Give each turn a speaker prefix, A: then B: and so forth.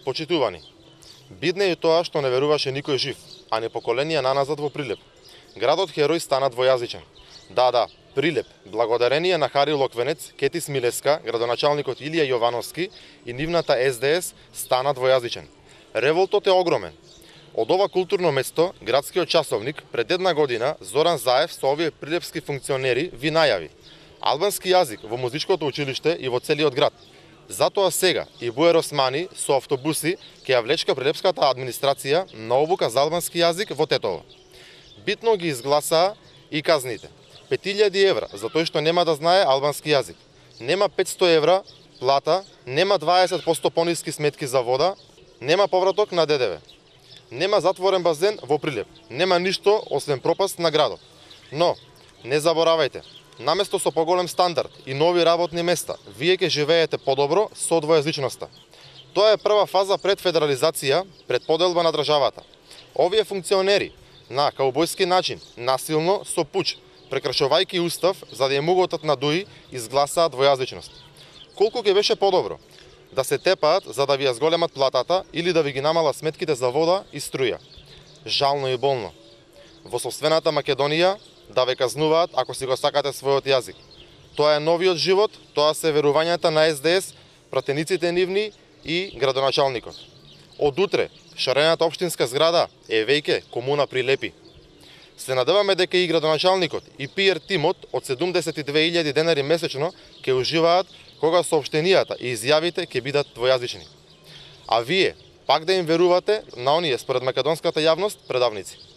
A: Почитувани, бидне и тоа што не веруваше никој жив, а не поколенија наназад во Прилеп. Градот Херој стана двојазичен. Да, Прилеп, благодарение на Хари Локвенец, Кети Смилевска, градоначалникот Илија Јовановски и нивната СДС стана двојазичен. Револтот е огромен. Од ова културно место, градскиот часовник пред една година Зоран Заев со овие прилепски функционери ви најави албански јазик во музичкото училиште и во целиот град. Затоа сега и Буер Османи со автобуси ќе ја влечка прилепската администрација на обука за албански јазик во Тетово. Битно ги изгласаа и казните. 5000 евра за тој што нема да знае албански јазик. Нема 500 евра плата, нема 20% пониски сметки за вода, нема повраток на ДДВ. Нема затворен базен во Прилеп. Нема ништо освен пропаст на градот. Но, не заборавајте, наместо со поголем стандард и нови работни места, вие ќе живеете подобро со двојазичноста. Тоа е прва фаза пред федерализација, пред поделба на државата. Овие функционери на каубојски начин, насилно, со пуч, прекршувајќи устав, за да ја муготат на дуи, изгласаа двојазичност. Колку ќе беше подобро да се тепаат за да ви ја зголемат платата или да ви ги намала сметките за вода и струја. Жално и болно. Во сопствената Македонија да ве казнуваат ако си го сакате својот јазик. Тоа е новиот живот, тоа се верувањата на СДС, пратениците нивни и градоначалникот. Од утре, шарената општинска зграда е веќе комуна Прилепи. Се надеваме дека и градоначалникот и PR тимот од 72.000 денари месечно ќе уживаат кога соопштенијата и изјавите ќе бидат двојазични. А вие пак да им верувате на оние според македонската јавност предавници.